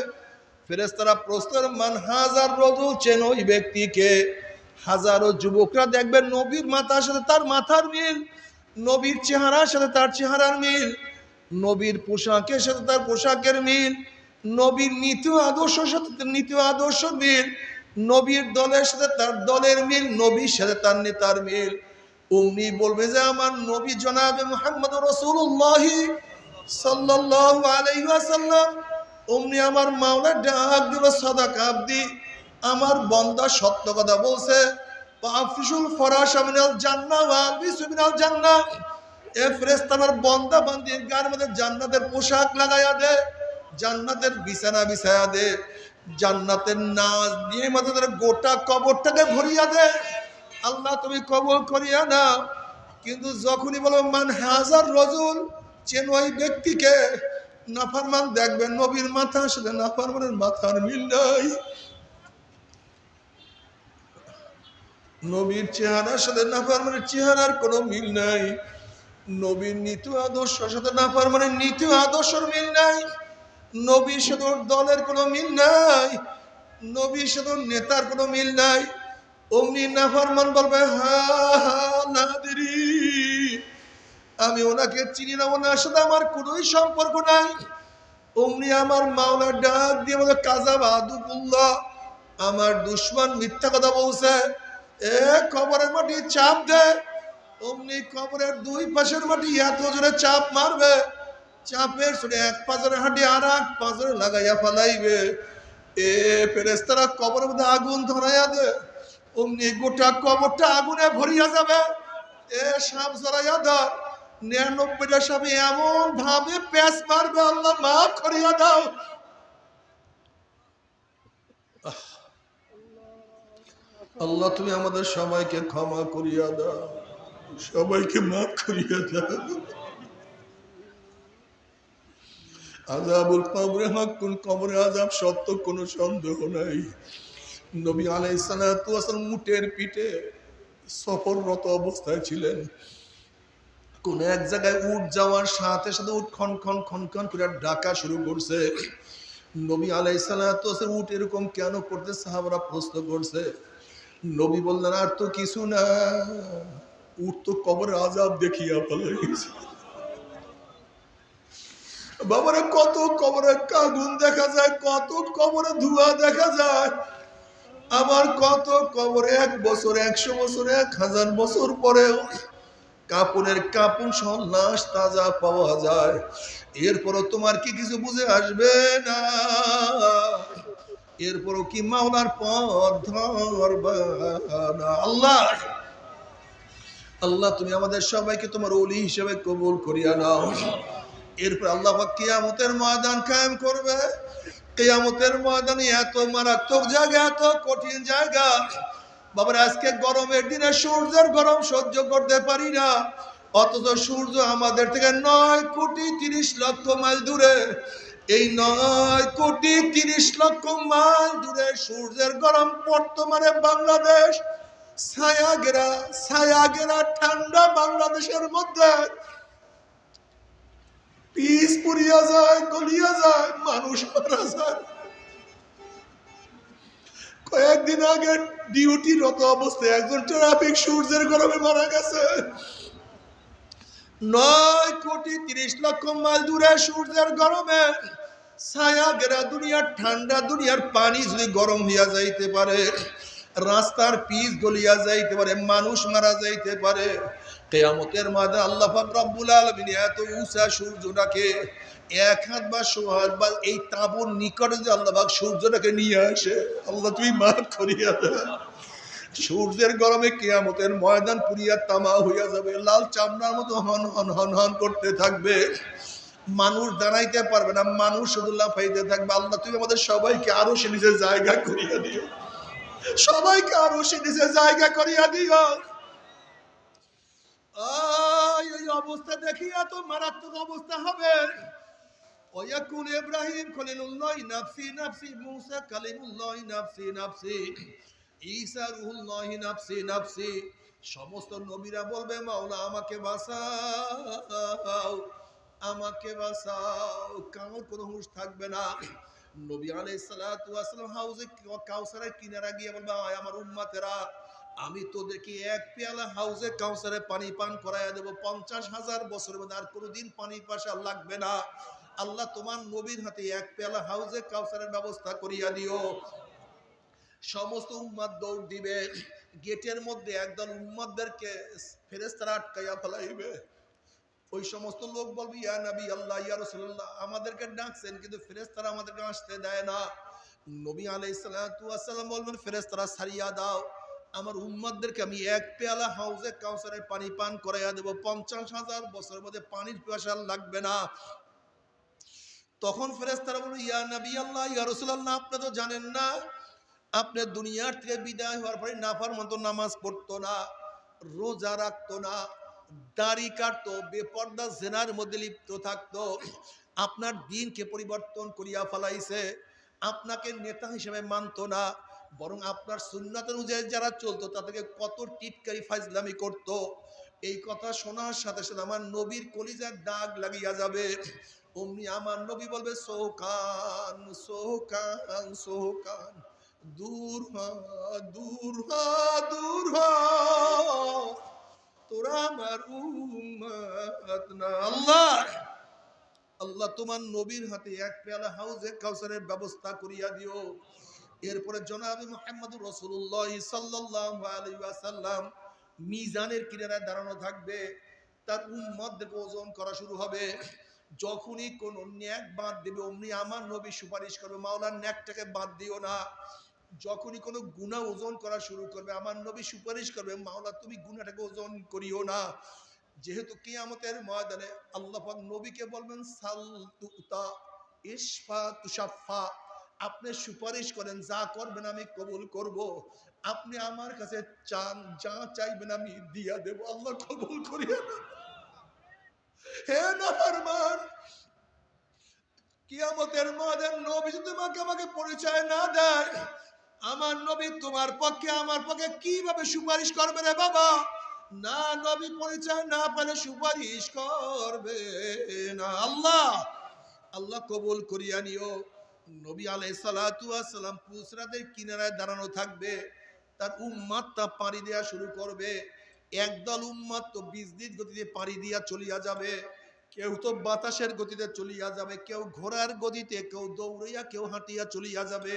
ফেরেশতারা প্রশ্ন মান হাজার রাজুল, চেনো ওই ব্যক্তিকে? হাজারো যুবকরা দেখবে নবীর মাথার সাথে তার মাথার মিল, নবীর চেহারার সাথে তার চেহারার মিল, নবীর পোশাকের সাথে তার পোশাকের মিল, নবীর নীতি আদর্শের সাথে তার নীতি আদর্শ মিল, নবীর দলের সাথে তার দলের মিল, নবীর সাথে তার নেতার মিল। অমনি বলবে যে আমার নবী জনাবে মুহাম্মদ রাসূলুল্লাহ সাল্লাল্লাহু আলাইহি ওয়াসাল্লাম। অমনি আমার মাওলা ডাক দিল, সাদাকা আব্দি, আমার বান্দা সত্য কথা বলছে। আফিসুল ফরাশ মিনাল জান্নাহ ওয়া আলবিসু মিনাল জান্নাহ। এ ফেরেশতা আমার বান্দা বান্দির গায়ের মধ্যে জান্নাতের পোশাক লাগায়া দে, জান্নাতের বিছানা বিছায়া দে, জান্নাতের নাজ দিয়ে মাথার গোটা কবরটাকে ভরিয়া দে। আল্লাহ তুমি কবুল করিয়া নাও। কিন্তু যখনই বলো মান হাজার রাজুল, চেন ওই ব্যক্তিকে, নাফরমান দেখবেন নবীর মাথার সাথে নাফরমানের মাথার মিল নাই, নবীর চেহারার সাথে নাফরমানের চেহারার কোনো মিল নাই, নবীর নীতি আদর্শের সাথে নাফরমানের নীতি আদর্শের মিল নাই, নবীর সাথে দলের কোনো মিল নাই, নবীর সাথে নেতার কোনো মিল নাই। অমনি নাফরমান বলবে হা হা নাদিরি, আমি ওনাকে চিনি না, ওনার সাথে আমার কোনোই সম্পর্ক নাই। অমনি আমার মাওলা ডাক দিয়ে বলে কাযাবা আদুকুল্লাহ, আমার দুশমন মিথ্যা কথা বলছে। এ কবরের মাটি চাপ দে। অমনি কবরের দুই পাশের মাটি এত জোরে চাপ মারবে, চাপের শুনে এক পাঁজরের হাঁটি আর এক পাঁজরে লাগাইয়া ফেলাইবে। এ ফেরেশতারা কবরের মধ্যে আগুন ধরাইয়া দে। অমনি গোটা কবরটা আগুনে ভরিয়া যাবে। এ সাপ জড়াইয়া ধর, ৯৯টা সাপে এমন ভাবে প্যাঁচ মারবে, আল্লাহ মাফ করিয়া দাও। আল্লাহ তুমি আমাদের সবাইকে ক্ষমা করিয়া দাও, সবাইকে মাফ করিয়া দাও। আযাবুল কবরে হাক্কুন, কবরে আযাব সত্য, কোনো সন্দেহ নাই। নবী আলাইহিস সালাতু ওয়াস সালাম উটের পিঠে সফররত অবস্থায় ছিলেন। কোন এক জায়গায় উট যাওয়ার সাথে সাথে উট খন খন খন খন করে ডাকা শুরু করছে। নবী আলাইহিস সালাতু ওয়াস সালাম উট এরকম কেন করতে সাহাবারা প্রশ্ন করছে। নবী বললেন আর তো কিছু না, উট তো কবরের আযাব দেখিয়া ফেলেছে। বাবারা কত কবরে আগুন দেখা যায়, কত কবরে ধোঁয়া দেখা যায়, আবার কত কবরে 1 বছর 100 বছর 1000 বছর পরেও কাপড়ের কাপড় সহ লাশ তাজা পাওয়া যায়। এরপরও তোমার কি কিছু বুঝে আসবে না? এরপরও কি মাওলার পথ ধরবা না? আল্লাহ আল্লাহ তুমি আমাদের সবাইকে তোমার ওলি হিসেবে কবুল করিয়া নাও। এরপর আল্লাহ পাক কিয়ামতের ময়দান কায়েম করবে। কিয়ামতের ময়দানে এত মারাত্মক জায়গা, এত কঠিন জায়গা। বাবার আজকে গরমের দিনে সূর্যের গরম সহ্য করতে পারি না, অথচ সূর্য আমাদের থেকে 9 কোটি 30 লক্ষ মাইল দূরে। এই 9 কোটি 30 লক্ষ মাইল দূরে সূর্যের গরম বর্তমানে বাংলাদেশ ছায়াগেরা ঠান্ডা বাংলাদেশের মধ্যে পিস পুড়িয়া যায়, গলিয়া যায়, মানুষ মারা যায়। কয়েকদিন আগে ডিউটিরত অবস্থায় একজন ট্রাফিক সূর্যের গরমে মারা গেছে। 9 কোটি 30 লক্ষ মাইল দূরে সূর্যের গরমে ছায়া ঘেরা দুনিয়ার ঠান্ডা দুনিয়ার পানি যদি গরম হইয়া যাইতে পারে, রাস্তার পিচ গলিয়া যাইতে পারে, মানুষ মারা যাইতে পারে, কিয়ামতের মাঝে আল্লাহ পাক রব্বুল আলামিন এত উঁচা সূর্যটাকে 1 হাত বা 100 হাত বা এই তাঁবুর নিকটে যে আল্লাহ পাক সূর্যটাকে নিয়ে আসে, আল্লাহ তুমি মাফ করিয়া দাও। সূর্যের গরমে কিয়ামতের ময়দান পুরিয়া তামা হইয়া যাবে, লাল চামড়ার মতো হন হন হন হন করতে থাকবে, মানুষ দাঁড়াইতে পারবে না, মানুষ শুধু লাফাইতে থাকবে। আল্লাহ তুমি আমাদের সবাইকে আরো সে নিজের জায়গা করিয়া দিও, সবাইকে আরো সে নিজের জায়গা করিয়া দিও। অবস্থা দেখি এত মারাত্মক অবস্থা হবে। ওয়াকুল ইব্রাহিম খলিলুল্লাহ নাফসি নাফসি, মুসা কালিমুল্লাহ নাফসি নাফসি, ঈসা রুহুল্লাহ নাফসি নাফসি। সমস্ত নবীরা বলবে মাওলা আমাকে বাঁচাও, আমাকে বাঁচাও। কারোর কোনো হুঁশ থাকবে না। নবী আলাইহিস সালাতু ওয়াস সালাম হাউজে কাউসারের কিনারা গিয়ে বলবে আয় আমার উম্মতেরা, আমি তোদেরকে এক পেয়ালা হাউজে কাউসারে পানি পান করাইয়া দেব, 50,000 বছরের মধ্যে আর কোনোদিন পানি পাশা লাগবে না। আল্লাহ তোমার নবীর হাতে এক পেয়ালা হাউজে কাউসারের ব্যবস্থা করিয়া দিও। সমস্ত উম্মত দৌড় দিবে। গেটের মধ্যে একদল উম্মতদেরকে ফেরেশতারা আটকাইয়া ফেলাইবে। ওই সমস্ত লোক বলবে ইয়া নবী আল্লাহ, ইয়া রাসূলুল্লাহ, আমাদেরকে ডাকছেন কিন্তু ফেরেশতারা আমাদেরকে আসতে দেয় না। নবী আলাইহিস সালাতু ওয়াস সালাম বলবেন ফেরেশতারা ছাড়িয়া দাও, আমার উম্মতদেরকে আমি এক পেয়ালা হাউজে কাউসারের পানি পান করাইয়া দেব, 50,000 বছরের মধ্যে পানির পিপাসা লাগবে না। তখন ফেরেশতারা বলবে ইয়া নবী আল্লাহ, ইয়া রাসূলুল্লাহ, আপনি তো জানেন না, আপনি দুনিয়ার থেকে বিদায় হওয়ার পরে নাফরমানত নামাজ পড়তো না, রোজা রাখতো না, দাড়ি কাটতো, বেপর্দা জেনার মধ্যে লিপ্ত থাকতো। আপনার দিনকে পরিবর্তন করিয়া ফেলাইছে। আপনাকে নেতা হিসেবে মানতো না, বরং আপনার সুন্নাত অনুযায়ী যারা চলতো তাদেরকে কত টিটকারি ফাজলামি করত। এই কথা শোনার সাথে সাথে আমার নবীর কলিজার দাগ লাগিয়া যাবে। অমনি আমার নবী বলবে সোহকান সোহকান সোহকান, দূর হ দূর হ দূর হ, তোরা আমার উম্মত না। আল্লাহ আল্লাহ তোমার নবীর হাতে এক পেয়ালা হাউজে কাউসারের ব্যবস্থা করিয়া দিও। এরপরে জনাবে মুহাম্মদুর রাসূলুল্লাহ সাল্লাল্লাহু আলাইহি ওয়াসাল্লাম মিজানের কিনারায় দাঁড়ানো থাকবে। তার উম্মতদেরকে ওজন করা শুরু হবে। যখনই কোন ন্যাক বাদ দেবে অমনি আমার নবী সুপারিশ করবে মাওলার ন্যাকটাকে বাদ দিও না। যখনই কোনো গুনাহ ওজন করা শুরু করবে আমার নবী সুপারিশ করবে মাওলা তুমি গুনাহটাকে ওজন করিও না। যেহেতু কিয়ামতের ময়দানে আল্লাহ পাক নবীকে বলবেন সাল তুতা ইশফা তুশাফা, আপনি সুপারিশ করেন, যা করবেন আমি কবুল করব। আপনি আমার কাছে চান, যা চাইবেন আমি দিয়া দেব। আল্লাহ কবুল করিয়া নেন। হে নাফরমান, কিয়ামতের ময়দানে নবী যদি তোমাকে আমাকে পরিচয় না দেয়, আমার নবী তোমার পক্ষে আমার পক্ষে কিভাবে সুপারিশ করবে রে বাবা? না, নবী পরিচয় না পেলে সুপারিশ করবে না। আল্লাহ আল্লাহ কবুল করিয়া নিও। নবী আলাইহিস সালাতু ওয়াস সালাম পুসরাতের কিনারায় দাঁড়ানো থাকবে। তার উম্মতটা পাড়ি দেওয়া শুরু করবে। একদল উম্মত তো বিজলির গতিতে পাড়ি দিয়া চলিয়া যাবে, কেউ তো বাতাসের গতিতে চলিয়া যাবে, কেউ ঘোড়ার গতিতে, কেউ দৌড়াইয়া, কেউ হাঁটিয়া চলিয়া যাবে।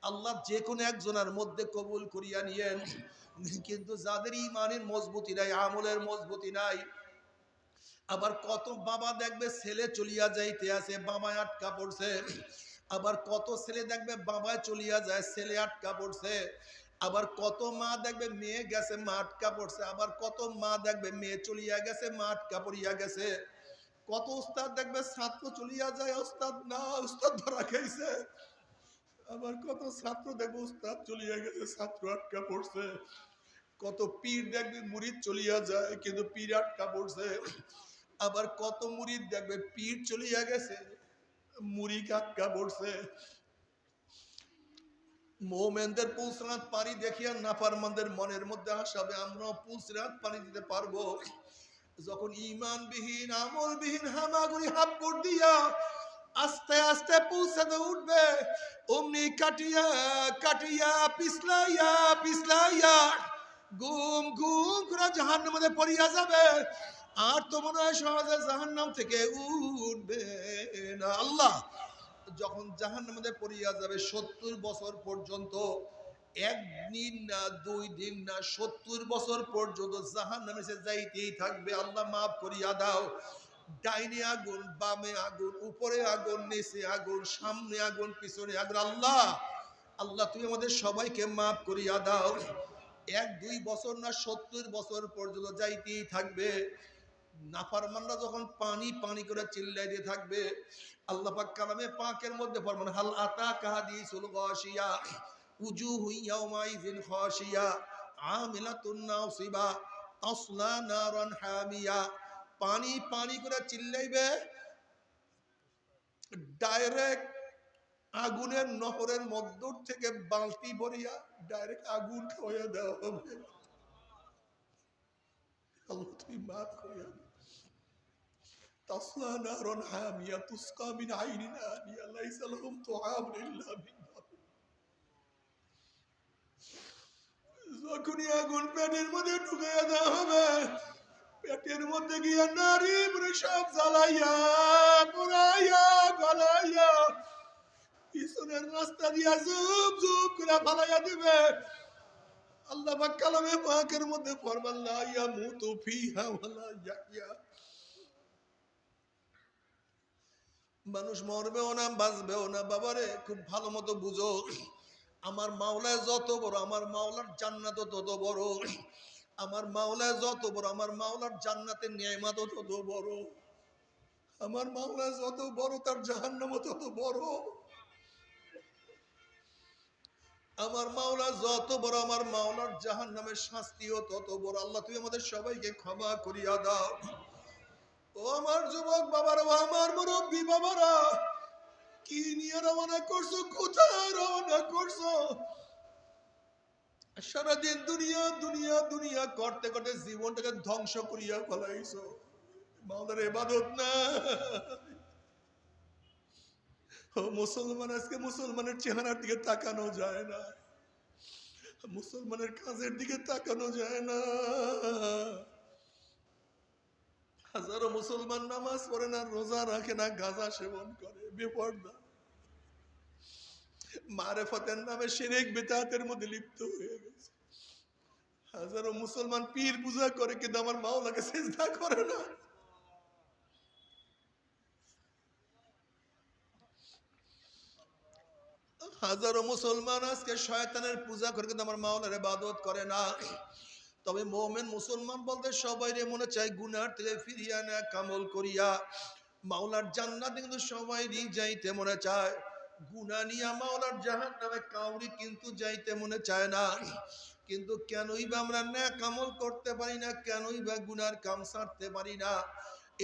আল্লাহ যে কোনো একজনের মধ্যে কবুল করিয়া নিয়েন। কিন্তু যাদের ইমানের মজবুতি নাই, আমলের মজবুতি নাই, আবার কত বাবা দেখবে ছেলে চলিয়া যাইতে আছে, বাবায় আটকা পড়ছে। আবার কত ছেলে দেখবে বাবায় চলিয়া যায়, ছেলে আটকা পড়ছে। আবার কত মা দেখবে মেয়ে গেছে, মা আটকা পড়ছে। আবার কত মা দেখবে মেয়ে চলিয়া গেছে, মা আটকা পড়িয়া গেছে। কত উস্তাদ দেখবে ছাত্র চলিয়া যায়, উস্তাদ না, উস্তাদ ধরা খাইছে। আবার কত ছাত্র দেখবে উস্তাদ চলিয়া গেছে, ছাত্র আটকা পড়ছে। কত পীর দেখবে মুরিদ চলিয়া যায় কিন্তু পীর আটকা পড়ছে। আবার কত মুরিদ দেখবে পীর চলিয়া গেছে, মুরিদ আটকা পড়ছে। মোমেনদের পুলসরাত পানি দেখিয়া নাফরমানদের মনের মধ্যে আসাবে আমরাও পুলসরাত পানি দিতে পারবো। যখন ইমানবিহীন আমলবিহীন হামাগুড়ি হাপ্পড় দিয়া আস্তে আস্তে পৌঁছাতে উঠবে, অমনি কাটিয়া কাটিয়া পিছলাইয়া পিছলাইয়া গুম গুম করে জাহান্নামের মধ্যে পড়িয়া যাবে। আর তো মনে হয় সহজে জাহান্নাম থেকে উঠবে না। আল্লাহ যখন জাহান্নামের মধ্যে পড়িয়া যাবে 70 বছর পর্যন্ত, একদিন না 2 দিন না 70 বছর পর্যন্ত জাহান্নামে সে যাইতেই থাকবে। আল্লাহ মাফ করিয়া দাও। ডাইনে আগুন, বামে আগুন, উপরে আগুন, নিচে আগুন, সামনে আগুন, পিছনে আগুন। আল্লাহ আল্লাহ তুমি আমাদের সবাইকে মাফ করিয়া দাও। 1-2 বছর না 70 বছর পর্যন্ত যাইতেই থাকবে। নাফরমানরা যখন পানি পানি করে চিল্লাইতে থাকবে, আল্লাহ পাক কালামে পাকের মধ্যে ফরমান হাল আতাকা হাদিসুল গাশিয়া উজুহু ইয়াউমাইযিন খাশিয়া আমিলাতুন নাসিবা তাসলা নারান হামিয়া। পানি পানি করে চিল্লাইবে, ডাইরেক্ট আগুনের নহরের মধ্য থেকে বালতি ভরিয়া ডাইরেক্ট আগুন খাওয়াইয়া দেওয়া হবে। আল্লাহ তুমি মাফ করিয়া তাসলা নারন হামিয়া তুসকা মিন আইনিন আনিয়া লাইসা লাহুম তুআমুন ইল্লা মিন দারিক। যখনই আগুন পেটের মধ্যে ঢুকাইয়া দেওয়া হবে, পেটের মধ্যে গিয়া নারী সব জ্বালাইয়া পুরাইয়া গলাইয়া পিছনের রাস্তা দিয়া জুপ জুপ করে ফালাইয়া দিবে। আল্লাহ পাক কালামে পাকের মধ্যে ফরমান লা ইয়ামুতু ফিহা ওয়ালা ইয়াহইয়া। মানুষ মরবেও না বাঁচবেও না। বাবারে খুব ভালো মতো বুঝো, আমার মাওলা যত বড়, আমার মাওলার জান্নাত তত বড়। আমার মাওলা যত বড়, আমার মাওলার জান্নাতের নিয়ামত তত বড়। আমার মাওলা যত বড়, তার জাহান্নামও তত বড়। আমার মাওলা যত বড়, আমার মাওলার জাহান্নামের শাস্তিও তত বড়। আল্লাহ তুমি আমাদের সবাইকে ক্ষমা করিয়া দাও। ও আমার যুবক বাবারা, ও আমার মুরব্বী বাবারা, কি নিয়ে রওনা করছো? কোথায় রওনা করছো? সারাদিন দুনিয়া দুনিয়া দুনিয়া করতে করতে জীবনটাকে ধ্বংস করিয়া ফেলাইছো। মাওলার ইবাদত না। ও মুসলমান, আজকে মুসলমানের চেহারার দিকে তাকানো যায় না, মুসলমানের কাজের দিকে তাকানো যায় না। হাজারো মুসলমান নামাজ পড়ে না, রোজা রাখে না, গাঁজা সেবন করে, বেপরদা, মারেফতের নামে শিরক বিদআতের মধ্যে লিপ্ত হয়ে গেছে। হাজারো মুসলমান পীর পূজা করে, কিন্তু আমার মাওলাকে সিজদা করে না। হাজারো মুসলমান আজকে শয়তানের পূজা করে, কিন্তু আমার মাওলার ইবাদত করে না। তবে মুমিন মুসলমান বলতে সবাই মনে চায় গুনার থেকে ফিরিয়া না কামল করিয়া মাওলার জান্নাতে কিন্তু সবাইরই যাইতে মনে চায়। গুনাহ নিয়া মাওলার জাহান্নামে কাউরি কিন্তু যাইতে মনে চায় না। কিন্তু কেনই বা আমরা নেক আমল করতে পারি না, কেনই বা গুনার কাম ছাড়তে পারি না?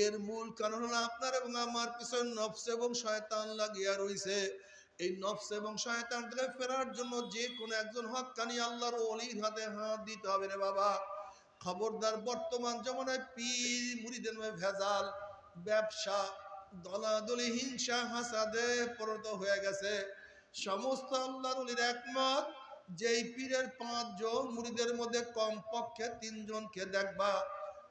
এর মূল কারণ হলো আপনার এবং আমার পিছনে নফস এবং শয়তান লাগিয়া রইছে। এই নফস এবং শয়তান থেকে ফেরার জন্য যে কোনো একজন হক্কানি আল্লাহর ওলির হাতে হাত দিতে হবে রে বাবা। খবরদার, বর্তমান জমানায় পীর মুরিদের ভেজাল, ব্যবসা, দলাদলি, হিংসা, হাসাদে পরিণত হয়ে গেছে। সমস্ত আল্লাহর ওলির একমত, যেই পীরের 5 জন মুরিদের মধ্যে কমপক্ষে 3 জনকে দেখবা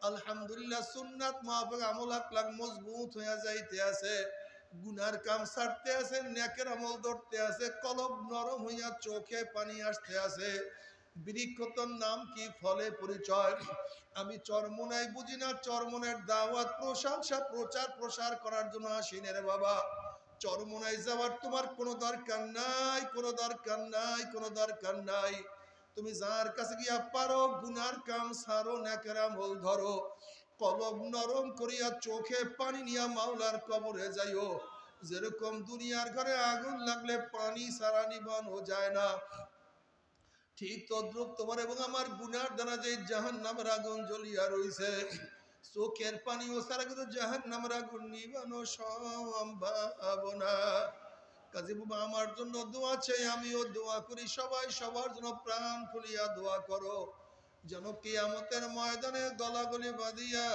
আলহামদুলিল্লাহ সুন্নাত মাহফিক আমল আকলাক মজবুত হয়ে যাইতে আছে, গুনার কাম ছাড়তে আছে, নেকের আমল ধরতে আছে, কলব নরম হইয়া চোখে পানি আসতে আছে। বৃক্ষতর নাম কি, ফলে পরিচয়। আমি চরমোনাই বুঝি না, চরমোনের দাওয়াত প্রশংসা প্রচার প্রসার করার জন্য আসিনি রে বাবা। চরমোনাই যাওয়ার তোমার কোনো দরকার নাই, কোনো দরকার নাই, কোনো দরকার নাই। তুমি যার কাছে গিয়া পারো গুনার কাম ছাড়ো, নেকের আমল ধরো, কলব নরম করিয়া চোখে পানি নিয়া মাওলার কবরে যাইও। যেরকম দুনিয়ার ঘরে আগুন লাগলে পানি ছাড়া নিবানো যায় না, ঠিক তদ্রুপ তোমার এবং আমার গুনার দ্বারা যে জাহান্নামের আগুন জ্বলিয়া রইছে, চোখের পানি ও ছাড়া কিন্তু জাহান্নামের আগুন নিবানো সম্ভব না। কাজী বাবা আমার জন্য দোয়া চাই, আমিও দোয়া করি, সবাই সবার জন্য প্রাণ খুলিয়া দোয়া করো, যেন কিয়ামতের ময়দানে গলাগলি বাঁধিয়া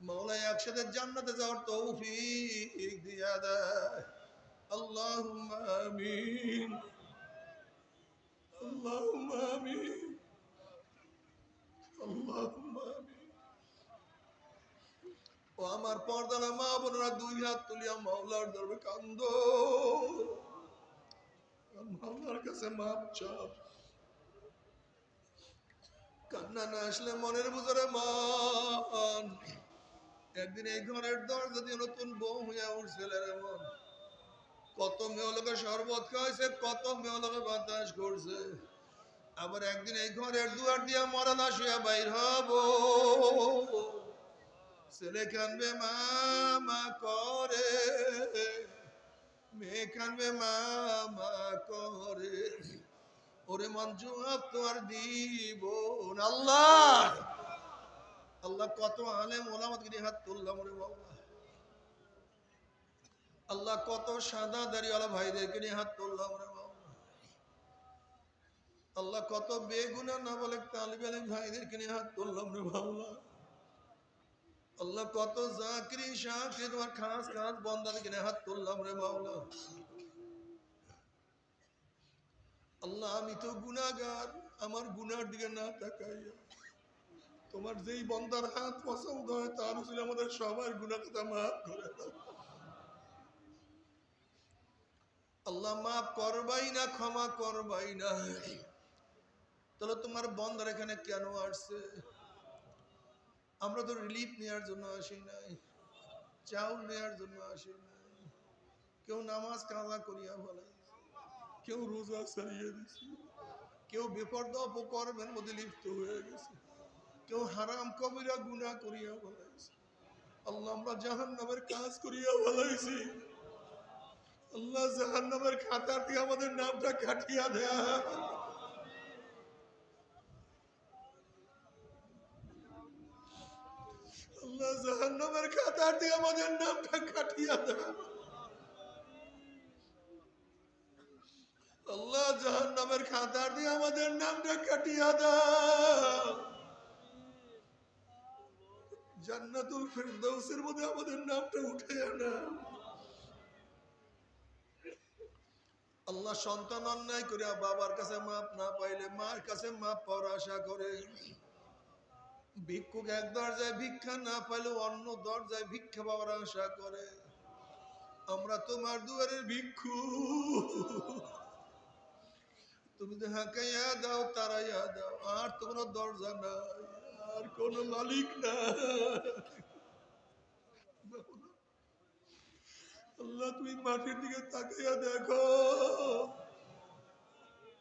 মাওলা একসাথে জান্নাতে যাওয়ার তৌফিক দিয়া দেয়। আল্লাহুম্মা আমিন, আল্লাহুম্মা আমিন, আল্লাহুম্মা আমিন। ও আমার পর্দার মা বোনেরা, 2 হাত তুলিয়া মাওলার দরবারে কান্দো, মাওলার কাছে মাপ চাও। কান্না না আসলে মনের বুঝরে মন। একদিন এই ঘরের দরজা দিয়ে নতুন বউ হইয়া উঠছিল রে মন। কত মেয়ে লোকে শরবত খাওয়াইছে, কত মেয়ে লোকে বাতাস করছে। আবার একদিন এই ঘরের দুয়ার দিয়া মরা লাশ হইয়া বাইর হব। ছেলে কানবে মা মা করে, মেয়ে কানবে মা মা করে, ওরে মন জবাব তো আর দিব না। আল্লাহ আল্লাহ কত আলেম ওলামাকে নিয়ে হাত তুললাম রে বাবা। আল্লাহ কত সাদা দাড়িওয়ালা ভাইদেরকে নিয়ে হাত তুললাম রে বাবা। আল্লাহ কত বেগুনা না বলে তালিব ইলম ভাইদেরকে নিয়ে হাত তুললাম রে বাবা। আল্লাহ কত জাকিরি শাকির তোমার খাস খাস বন্দাদেরকে নিয়ে হাত তুললাম রে বাবা। আল্লাহ আমি তো গুনাহগার, আমার গুনার দিকে না তাকাইয়া তোমার যেই বন্দার হাত পছন্দ হয় তার ছিল আমাদের সবার গুনাহ কথা মাফ করে দাও। আল্লাহ মাফ করবাই না, ক্ষমা করবাই না। তাহলে তোমার বন্দার এখানে কেন আসছে? আমরা তো রিলিফ নেওয়ার জন্য আসি নাই, চাউল নেওয়ার জন্য আসি নাই। কেউ নামাজ কাজা করিয়া বলে, কেউ রোজা ছাড়িয়ে দিছে, কেউ বেপরদা অপকর্মের মধ্যে লিপ্ত হয়ে গেছে, কেউ হারাম কবিরা গুনাহ করিয়া বলাইছে। আল্লাহ আমরা জাহান্নামের কাজ করিয়া বলাইছি। আল্লাহ জাহান্নামের খাতা দিয়ে আমাদের নামটা কাটিয়া দেয়া। আল্লাহ জাহান্নামের খাতা দিয়ে আমাদের নামটা কাটিয়া দেয়া। আল্লাহ জাহান্নামের খাতা দিয়ে আমাদের নামটা কাটিয়া দাও। জান্নাতুল ফিরদাউসের মধ্যে আমাদের নামটা উঠে আনা। আল্লাহ সন্তান অন্যায় করিয়া বাবার কাছে মাপ না পাইলে মার কাছে মাপ পাওয়ার আশা করে, ভিক্ষুক এক দরজায় ভিক্ষা না পাইলে অন্য দরজায় ভিক্ষা পাওয়ার আশা করে। আমরা তোমার দুয়ারের ভিক্ষু, তুমি তো হাঁকাইয়া দাও, তারাইয়া দাও, আর তো কোনো দরজা নাই, আর কোনো মালিক না। আল্লাহ তুমি মাটির দিকে তাকাইয়া দেখো,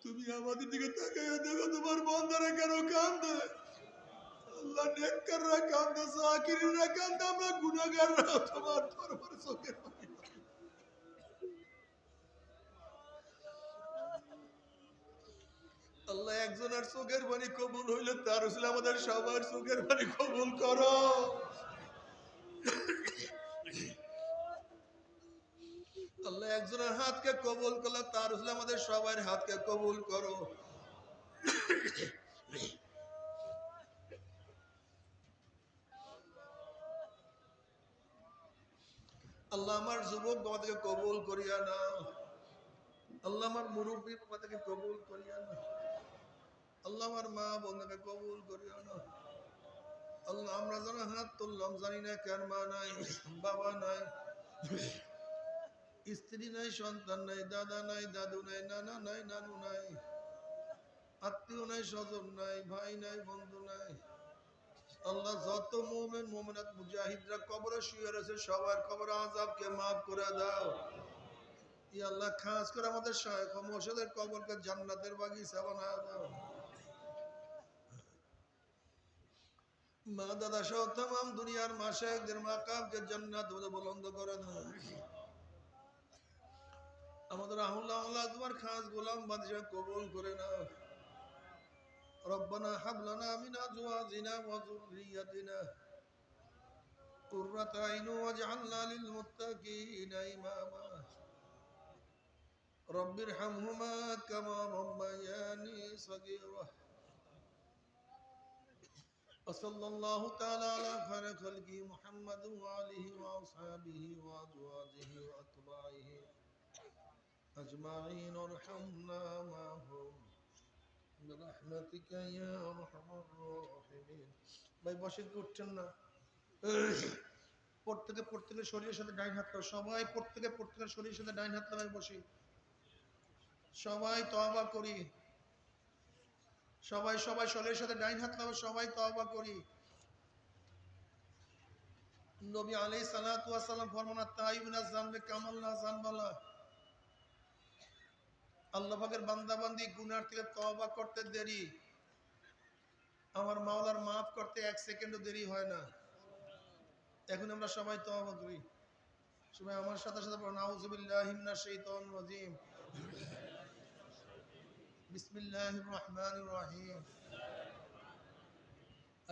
তুমি আমাদের দিকে তাকাইয়া দেখো, তোমার বন্দারা কেন কান্দে? আল্লাহ নেককাররা কান্দে, জাকিররা কান্দে, আমরা গুনাহগাররা তোমার দরবারে চোখের পানি। আল্লাহ একজনের চোখের পানি কবুল হইলে তার ছিল আমাদের সবার চোখের পানি কবুল করো। আল্লাহ একজনের হাতকে কবুল করলে তার ছিল আমাদের সবার হাতকে কবুল করো। আল্লাহ আমার যুবক বাবাকে কবুল করিয়া নাও। আল্লাহ আমার মুরব্বী বাবাকে কবুল করিয়া নাও। আল্লাহ আমার মা বোনকে কবুল করিয়া নাও। আল্লাহ আমরা যেন হাত তুললাম জানি না কেন মা নাই, বাবা নাই, স্ত্রী নাই, সন্তান নাই, দাদা নাই, দাদু নাই, নানা নাই, নানু নাই, আত্মীয় নাই, স্বজন নাই, ভাই নাই, বন্ধু নাই। আল্লাহ যত মুমিন মুমিনাত মুজাহিদরা কবরে শুয়ে রয়েছে সবার কবর আযাবকে মাফ করে দাও। ইয়া আল্লাহ খাস করে আমাদের শায়েখ ও মুর্শিদের কবরকে জান্নাতের বাগিচা বানায় দাও। মা দাদা সহ तमाम দুনিয়ার মাশায়েখদের মাকামকে জান্নাত বলে বুলন্দ করে দাও। আমাদের আল্লাহ আল্লাহ তোমার খাস গোলাম বাদশা কবুল করে নাও। রব্বানা হাব লানা মিন আজওয়াজিনা ওয়া যুররিয়াতিনা কুররাতা আইন ওয়াজআলনা লিল মুত্তাকিনা ইমামা। রব্বিরহামহুমা কামা রাব্বায়ানি সগীরা। وصلى الله تعالى على خير خلقه محمد وآله وأصحابه وأزواجه وأتباعه أجمعين وارحمنا معهم برحمتك يا أرحم الراحمين. ভাই বসেন কি উঠছেন না? প্রত্যেকে শরীরের সাথে ডাইন হাত লাগাও। সবাই প্রত্যেকের শরীরের সাথে ডাইন হাত লাগাই বসি। সবাই তওবা করি। সবাই শরীরের সাথে ডাইন হাত লাগাও। সবাই তওবা করি। নবী আলাইহিস সালাতু ওয়াস সালাম ফরমান তাইবুনা জানবে কামাল না জানবালা। আল্লাহ পাকের বান্দা বান্দি গুনার থেকে তওবা করতে দেরি, আমার মাওলার মাফ করতে এক সেকেন্ডও দেরি হয় না। এখন আমরা সবাই তওবা করি। সবাই আমার সাথে সাথে পড়ুন আউযু বিল্লাহি মিনাশ শাইতানির রাজীম। বিসমিল্লাহির রহমানির রহিম।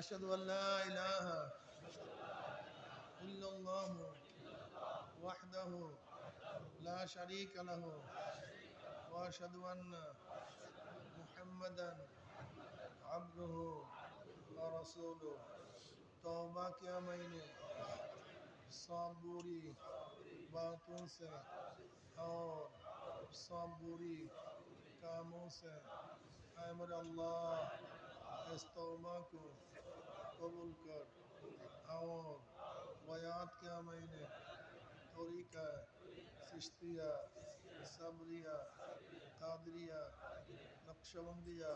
আশহাদু আল্লা ইলাহা ইল্লাল্লাহ ওয়াহদাহু লা শারীকা লাহু ওয়া আশহাদু আন্না মুহাম্মাদান আবদুহু ওয়া রাসূলুহু। तौबा क्या मैंने सब बुरी बातों से और सब बुरी कामों से ऐ मेरे अल्लाह इस तौबा को कबूल कर। और बयात क्या मैंने तरीका चिश्तिया सबरिया कादरिया नक्शबंदिया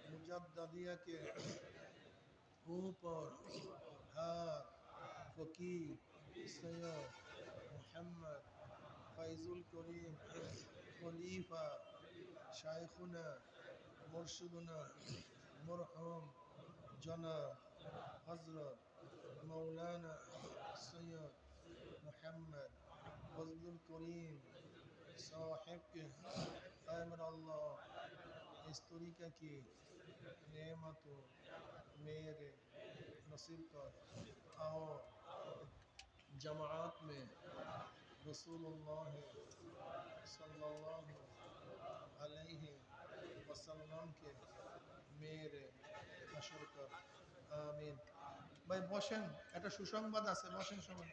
मुजद्दिया के ऊपर हाथ फकीर सैयद मोहम्मद फैजुल करीम खलीफा शाइखुना मुर्शिदुना मरहूम जनाब हजरत मौलाना सैयद मोहम्मद फजलुल करीम साहिब के ऐमर अल्लाह इस तरीका की नेमतों मेरे नसीब कर। और जमात में रसूलुल्लाह सल्लल्लाहु अलैहि वसल्लम के मेरे हशर कर। आमीन। ভাই বসেন, একটা সুসংবাদ আছে, বসেন সবাই।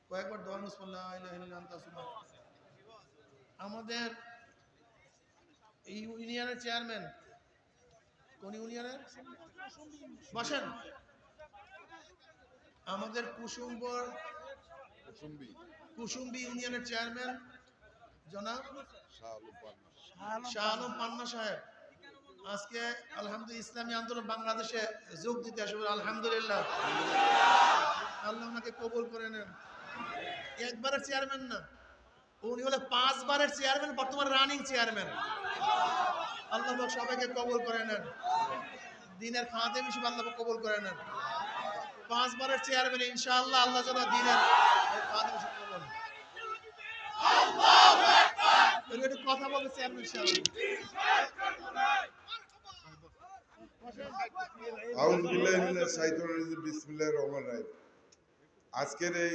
কয়েকবার দোয়া মুসল্লা লা ইলাহা ইল্লা আনতা সুবহানাক। আমাদের এই ইউনিয়নের চেয়ারম্যান, কোন ইউনিয়নের? বসেন। আমাদের কুসুম্বি ইউনিয়নের চেয়ারম্যান জনাব শাহ আলম পান্না সাহেব আজকে আলহামদুলিল্লাহ ইসলামী আন্দোলন বাংলাদেশে যোগ দিতে আসবে। আলহামদুলিল্লাহ, আল্লাহ ওনাকে কবুল করে নেন। একবারের চেয়ারম্যান না, উনি হলে 5 বারের চেয়ারম্যান, বর্তমান রানিং চেয়ারম্যান। আল্লাহ সবাইকে কবুল করে নেন, দিনের খাদেম হিসেবে আল্লাহ কবুল করে নেন। 5 বারের চেয়ারম্যান ইনশাআল্লাহ, আল্লাহ যেন দিনের খাদেম হিসেবে কবুল। আল্লাহু আকবার। একটু কথা বলতে চেয়ারম্যান সাহেব। আউযু বিল্লাহি মিনাশ শাইতানির রাজিম। বিসমিল্লাহির রহমানির রহিম। আজকের এই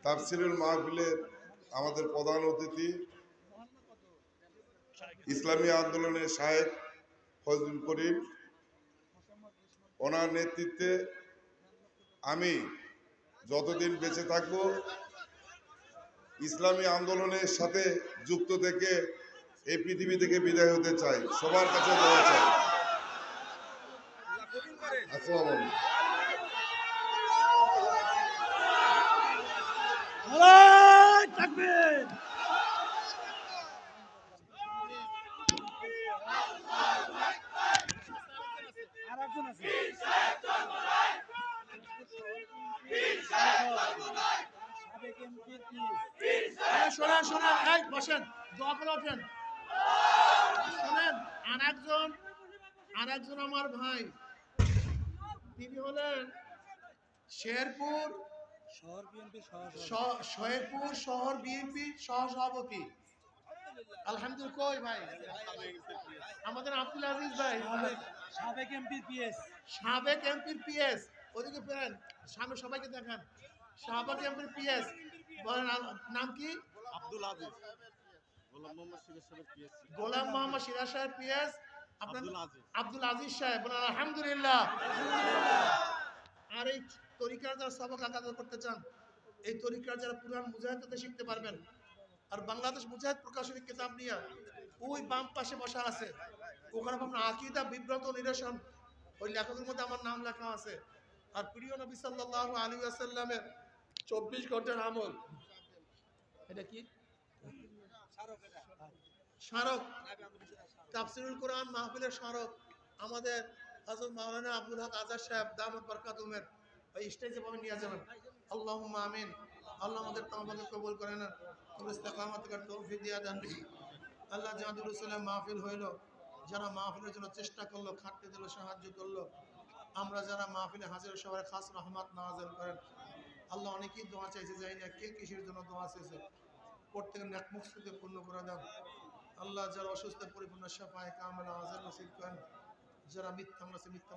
তাফসীরুল মাহফিলের আমাদের প্রধান অতিথি ইসলামী আন্দোলনের শায়েখ ফজলুল করিম, ওনার নেতৃত্বে আমি যতদিন বেঁচে থাকব ইসলামী আন্দোলনের সাথে যুক্ত থেকে এই পৃথিবী থেকে বিদায় হতে চাই। সবার কাছে দোয়া চাই। আসসালামু আলাইকুম। শোনেন, বসেন, দোয়া করে ওঠেন। শোনেন, আরেকজন আমার ভাই, তিনি হলেন শেরপুর শহর বিএনপি সহসভাপতি। আলহামদুলিল্লাহ। কই ভাই আমাদের আব্দুল আজিজ ভাই, সাবেক এমপির পিএস, ওদিকে ফেরেন, সামনে সবাইকে দেখান। সাবেক এমপির পিএস, বলেন নাম কি? আব্দুল আজিজ। গোলাম মোহাম্মদ সিরাজ সাহেব পিএস। আপনার আব্দুল আজিজ সাহেব, বলেন আলহামদুলিল্লাহ। আর এই তরিকার যারা সবক আগাদ করতে চান, এই তরিকার যারা পুরান মুজাহিদ শিখতে পারবেন। আর বাংলাদেশ মুজাহিদ প্রকাশনী কিতাব নিয়ে ওই বাম পাশে বসা আছে, ওখানে আপনার আকীদা বিভ্রান্ত নিরসন, ওই লেখকের মধ্যে আমার নাম লেখা আছে। আর প্রিয় নবী সাল্লাল্লাহু আলাইহি ওয়াসাল্লামের 24 ঘন্টার আমল, এটা কি স্মারক, তাফসীরুল কোরআন মাহফিলের স্মারক আমাদের হযরত মাওলানা আব্দুল হক আজাদ সাহেব দামাত বরকাতুহুমের ওই স্টেজে ভাবে নিয়ে যাবেন। আল্লাহুম্মা আমিন। আল্লাহ আমাদের তওবাকে কবুল করে নেন, ইস্তেকামত করার তৌফিক দিয়ে দেন। আল্লাহ জাদুর রাসূলের মাহফিল হইল, যারা মাহফিলের জন্য চেষ্টা করলো, খাটতে দিল, সাহায্য করলো, আমরা যারা মাহফিলে হাজির সবার খাস রহমত নাযিল করেন। আল্লাহ অনেকেই দোয়া চাইছে, যাই না কে কিসের জন্য দোয়া চাইছে, প্রত্যেকের নেক মুকসুদে পূর্ণ করে দেন। আল্লাহ যারা অসুস্থ পরিপূর্ণ শাফায়ে কামিলা আযাল নসিব করেন, যারা মিথ্যা আমরা মিথ্যা